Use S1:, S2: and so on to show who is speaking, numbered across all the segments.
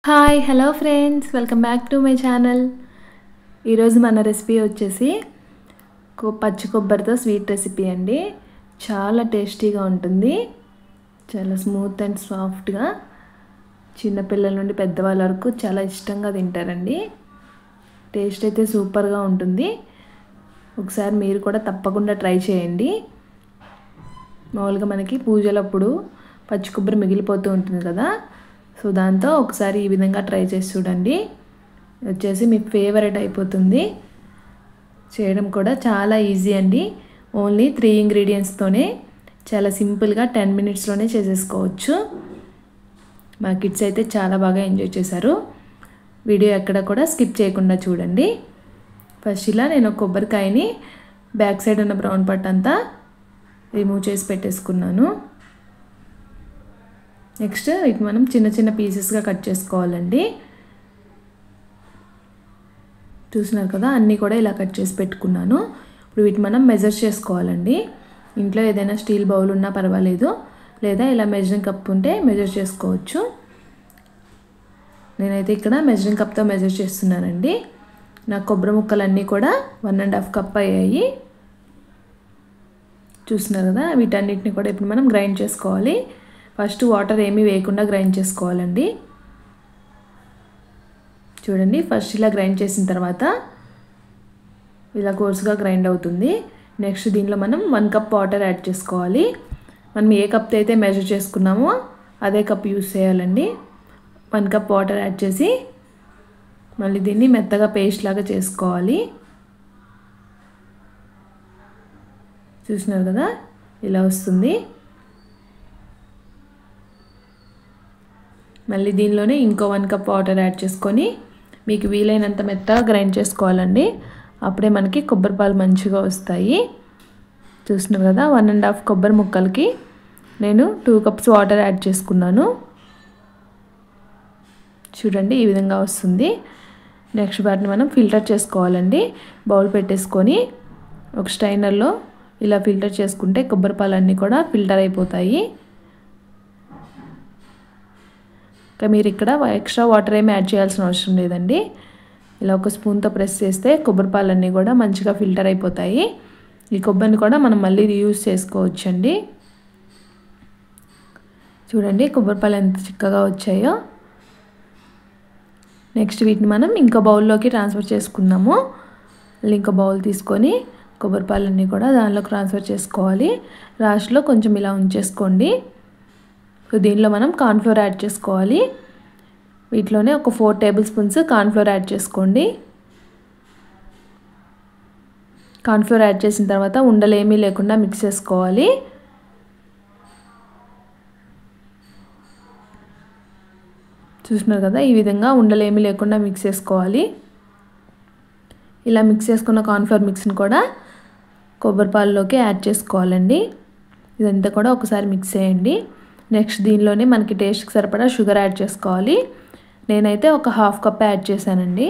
S1: Hi hello friends, welcome back to my channel. ఈరోజు మన recipe వచ్చేసి పచ్చి కొబ్బరితో స్వీట్ రెసిపీ అండి. చాలా టేస్టీగా ఉంటుంది, చాలా స్మూత్ అండ్ సాఫ్ట్గా. చిన్నపిల్లల నుండి పెద్దవాళ్ళ వరకు చాలా ఇష్టంగా తింటారండి. టేస్ట్ అయితే సూపర్గా ఉంటుంది. ఒకసారి మీరు కూడా తప్పకుండా ట్రై చేయండి. మామూలుగా మనకి పూజలప్పుడు పచ్చి కొబ్బరి మిగిలిపోతూ ఉంటుంది కదా, సో దాంతో ఒకసారి ఈ విధంగా ట్రై చేసి చూడండి. వచ్చేసి మీ ఫేవరెట్ అయిపోతుంది. చేయడం కూడా చాలా ఈజీ అండి. ఓన్లీ 3 ఇంగ్రీడియంట్స్తోనే చాలా సింపుల్గా 10 మినిట్స్లోనే చేసేసుకోవచ్చు. మా కిడ్స్ అయితే చాలా బాగా ఎంజాయ్ చేశారు. వీడియో ఎక్కడ కూడా స్కిప్ చేయకుండా చూడండి. ఫస్ట్ ఇలా నేను కొబ్బరికాయని బ్యాక్ సైడ్ ఉన్న బ్రౌన్ పార్ట్ అంతా రిమూవ్ చేసి పెట్టేసుకున్నాను. నెక్స్ట్ వీటి మనం చిన్న చిన్న పీసెస్గా కట్ చేసుకోవాలండి. చూస్తున్నారు కదా, అన్నీ కూడా ఇలా కట్ చేసి పెట్టుకున్నాను. ఇప్పుడు వీటి మనం మెజర్ చేసుకోవాలండి. ఇంట్లో ఏదైనా స్టీల్ బౌల్ ఉన్నా పర్వాలేదు, లేదా ఇలా మెజరింగ్ కప్ ఉంటే మెజర్ చేసుకోవచ్చు. నేనైతే ఇక్కడ మెజరింగ్ కప్తో మెజర్ చేస్తున్నానండి. నా కొబ్బరి ముక్కలన్నీ కూడా 1.5 కప్ అయ్యాయి. చూస్తున్నారు కదా, వీటన్నిటిని కూడా ఇప్పుడు మనం గ్రైండ్ చేసుకోవాలి. ఫస్ట్ వాటర్ ఏమీ వేయకుండా గ్రైండ్ చేసుకోవాలండి. చూడండి, ఫస్ట్ ఇలా గ్రైండ్ చేసిన తర్వాత ఇలా కోర్సుగా గ్రైండ్ అవుతుంది. నెక్స్ట్ దీనిలో మనం 1 కప్ వాటర్ యాడ్ చేసుకోవాలి. మనం ఏ కప్తో అయితే మెజర్ చేసుకున్నామో అదే కప్ యూస్ చేయాలండి. 1 కప్ వాటర్ యాడ్ చేసి మళ్ళీ దీన్ని మెత్తగా పేస్ట్ లాగా చేసుకోవాలి. చూస్తున్నారు కదా, ఇలా వస్తుంది. మళ్ళీ దీనిలోనే ఇంకో 1 కప్ వాటర్ యాడ్ చేసుకొని మీకు వీలైనంత మెత్తగా గ్రైండ్ చేసుకోవాలండి. అప్పుడే మనకి కొబ్బరి పాలు మంచిగా వస్తాయి. చూస్తున్నారు కదా, 1.5 కొబ్బరి ముక్కలకి నేను 2 కప్స్ వాటర్ యాడ్ చేసుకున్నాను. చూడండి, ఈ విధంగా వస్తుంది. నెక్స్ట్ వాటిని మనం ఫిల్టర్ చేసుకోవాలండి. బౌల్ పెట్టేసుకొని ఒక స్ట్రైనర్లో ఇలా ఫిల్టర్ చేసుకుంటే కొబ్బరి పాలన్నీ కూడా ఫిల్టర్ అయిపోతాయి. మీరు ఇక్కడ ఎక్స్ట్రా వాటర్ ఏమి యాడ్ చేయాల్సిన అవసరం లేదండి. ఇలా ఒక స్పూన్తో ప్రెస్ చేస్తే కొబ్బరి పాలన్నీ కూడా మంచిగా ఫిల్టర్ అయిపోతాయి. ఈ కొబ్బరిని కూడా మనం మళ్ళీ రీయూజ్ చేసుకోవచ్చండి. చూడండి, కొబ్బరి పాలు ఎంత చిక్కగా వచ్చాయో. నెక్స్ట్ వీటిని మనం ఇంకో బౌల్లోకి ట్రాన్స్ఫర్ చేసుకున్నాము. ఇంకో బౌల్ తీసుకొని కొబ్బరి పాలన్నీ కూడా దానిలోకి ట్రాన్స్ఫర్ చేసుకోవాలి. లాస్ట్లో కొంచెం ఇలా ఉంచేసుకోండి. సో దీనిలో మనం కార్న్ఫ్లోర్ యాడ్ చేసుకోవాలి. వీటిలోనే ఒక 4 టేబుల్ స్పూన్స్ కార్న్ఫ్లోర్ యాడ్ చేసుకోండి. కార్న్ఫ్లోర్ యాడ్ చేసిన తర్వాత ఉండలు ఏమీ లేకుండా మిక్స్ చేసుకోవాలి. చూస్తున్నారు కదా, ఈ విధంగా ఉండలు ఏమీ లేకుండా మిక్స్ చేసుకోవాలి. ఇలా మిక్స్ చేసుకున్న కార్న్ఫ్లోర్ మిక్స్ని కూడా కొబ్బరి పాలలోకి యాడ్ చేసుకోవాలండి. ఇదంతా కూడా ఒకసారి మిక్స్ చేయండి. నెక్స్ట్ దీనిలోనే మనకి టేస్ట్కి సరిపడా షుగర్ యాడ్ చేసుకోవాలి. నేనైతే ఒక 1/2 కప్ యాడ్ చేశానండి.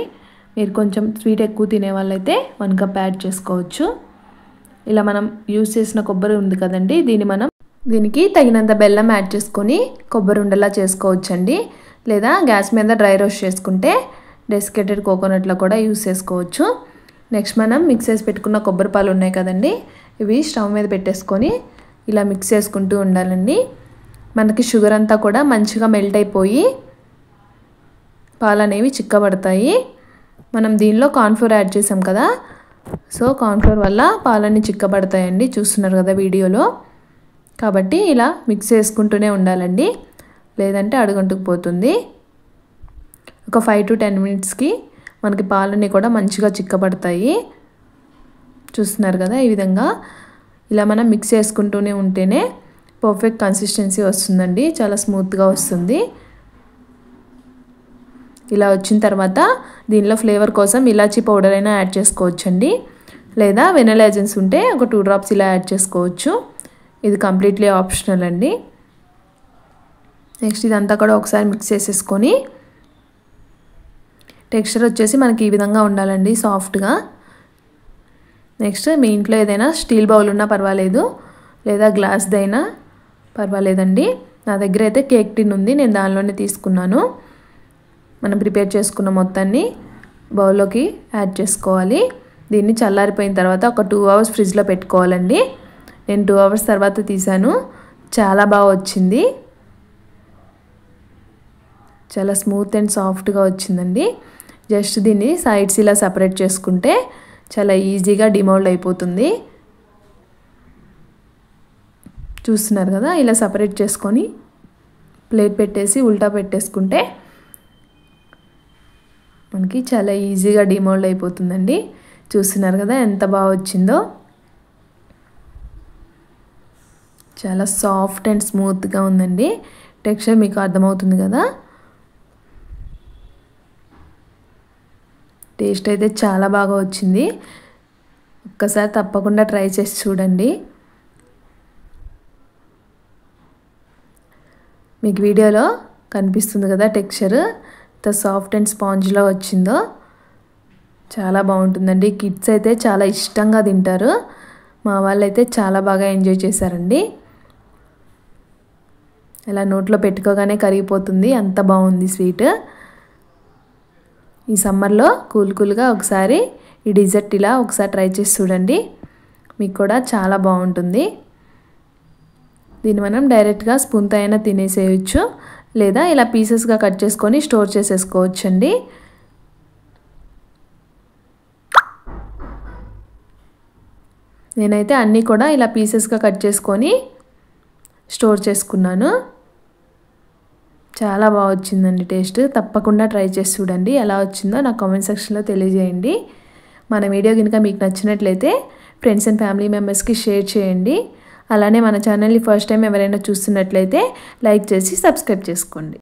S1: మీరు కొంచెం స్వీట్ ఎక్కువ తినే వాళ్ళైతే 1 కప్ యాడ్ చేసుకోవచ్చు. ఇలా మనం యూజ్ చేసిన కొబ్బరి ఉంది కదండి, దీనికి తగినంత బెల్లం యాడ్ చేసుకొని కొబ్బరి ఉండలా చేసుకోవచ్చండి. లేదా గ్యాస్ మీద డ్రై రోస్ట్ చేసుకుంటే డెసికేటెడ్ కోకోనట్లో కూడా యూజ్ చేసుకోవచ్చు. నెక్స్ట్ మనం మిక్స్ చేసి పెట్టుకున్న కొబ్బరి పాలు ఉన్నాయి కదండి, ఇవి స్టవ్ మీద పెట్టేసుకొని ఇలా మిక్స్ చేసుకుంటూ ఉండాలండి. మనకి షుగర్ అంతా కూడా మంచిగా మెల్ట్ అయిపోయి పాలు అనేవి చిక్కబడతాయి. మనం దీనిలో కార్న్ఫ్లోర్ యాడ్ చేసాం కదా, సో కార్న్ఫ్లోర్ వల్ల పాలన్నీ చిక్కబడతాయండి. చూస్తున్నారు కదా వీడియోలో. కాబట్టి ఇలా మిక్స్ చేసుకుంటూనే ఉండాలండి, లేదంటే అడుగంటుకుపోతుంది. ఒక 5 to 10 మినిట్స్కి మనకి పాలన్నీ కూడా మంచిగా చిక్కబడతాయి. చూస్తున్నారు కదా, ఈ విధంగా ఇలా మనం మిక్స్ చేసుకుంటూనే ఉంటేనే పర్ఫెక్ట్ కన్సిస్టెన్సీ వస్తుందండి. చాలా స్మూత్గా వస్తుంది. ఇలా వచ్చిన తర్వాత దీనిలో ఫ్లేవర్ కోసం ఇలాచీ పౌడర్ అయినా యాడ్ చేసుకోవచ్చండి. లేదా వెనిలా ఎసెన్స్ ఉంటే ఒక 2 డ్రాప్స్ ఇలా యాడ్ చేసుకోవచ్చు. ఇది కంప్లీట్లీ ఆప్షనల్ అండి. నెక్స్ట్ ఇదంతా కూడా ఒకసారి మిక్స్ చేసేసుకొని టెక్స్చర్ వచ్చేసి మనకి ఈ విధంగా ఉండాలండి, సాఫ్ట్గా. నెక్స్ట్ మీ ఇంట్లో ఏదైనా స్టీల్ బౌల్ ఉన్నా పర్వాలేదు, లేదా గ్లాస్దైనా పర్వాలేదండి. నా దగ్గర అయితే కేక్ టిన్ ఉంది, నేను దానిలోనే తీసుకున్నాను. మనం ప్రిపేర్ చేసుకున్న మొత్తాన్ని బౌల్లోకి యాడ్ చేసుకోవాలి. దీన్ని చల్లారిపోయిన తర్వాత ఒక 2 అవర్స్ ఫ్రిడ్జ్లో పెట్టుకోవాలండి. నేను 2 అవర్స్ తర్వాత తీసాను. చాలా బాగా వచ్చింది. చాలా స్మూత్ అండ్ సాఫ్ట్గా వచ్చిందండి. జస్ట్ దీన్ని సైడ్స్ ఇలా సపరేట్ చేసుకుంటే చాలా ఈజీగా డిమోల్డ్ అయిపోతుంది. చూస్తున్నారు కదా, ఇలా సపరేట్ చేసుకొని ప్లేట్ పెట్టేసి ఉల్టా పెట్టేసుకుంటే మనకి చాలా ఈజీగా డిమోల్డ్ అయిపోతుందండి. చూస్తున్నారు కదా ఎంత బాగా వచ్చిందో. చాలా సాఫ్ట్ అండ్ స్మూత్గా ఉందండి. టెక్స్చర్ మీకు అర్థమవుతుంది కదా. టేస్ట్ అయితే చాలా బాగా వచ్చింది. ఒక్కసారి తప్పకుండా ట్రై చేసి చూడండి. మీకు వీడియోలో కనిపిస్తుంది కదా టెక్స్చర్ ఎంత సాఫ్ట్ అండ్ స్పాంజ్లా వచ్చిందో. చాలా బాగుంటుందండి. కిడ్స్ అయితే చాలా ఇష్టంగా తింటారు. మా వాళ్ళైతే చాలా బాగా ఎంజాయ్ చేశారండి. ఇలా నోట్లో పెట్టుకోగానే కరిగిపోతుంది, అంత బాగుంది స్వీట్. ఈ సమ్మర్లో కూల్గా ఒకసారి ఈ డిజర్ట్ ఇలా ఒకసారి ట్రై చేసి చూడండి. మీకు కూడా చాలా బాగుంటుంది. దీన్ని మనం డైరెక్ట్గా స్పూన్తో అయినా తినేసేయచ్చు, లేదా ఇలా పీసెస్గా కట్ చేసుకొని స్టోర్ చేసేసుకోవచ్చండి. నేనైతే అన్నీ కూడా ఇలా పీసెస్గా కట్ చేసుకొని స్టోర్ చేసుకున్నాను. చాలా బాగా వచ్చిందండి టేస్ట్. తప్పకుండా ట్రై చేసి చూడండి. ఎలా వచ్చిందో నాకు కామెంట్ సెక్షన్లో తెలియజేయండి. మన వీడియో కనుక మీకు నచ్చినట్లయితే ఫ్రెండ్స్ అండ్ ఫ్యామిలీ మెంబర్స్కి షేర్ చేయండి. అలానే మన ఛానల్ని ఫస్ట్ టైం ఎవరైనా చూస్తున్నట్లయితే లైక్ చేసి సబ్స్క్రైబ్ చేసుకోండి.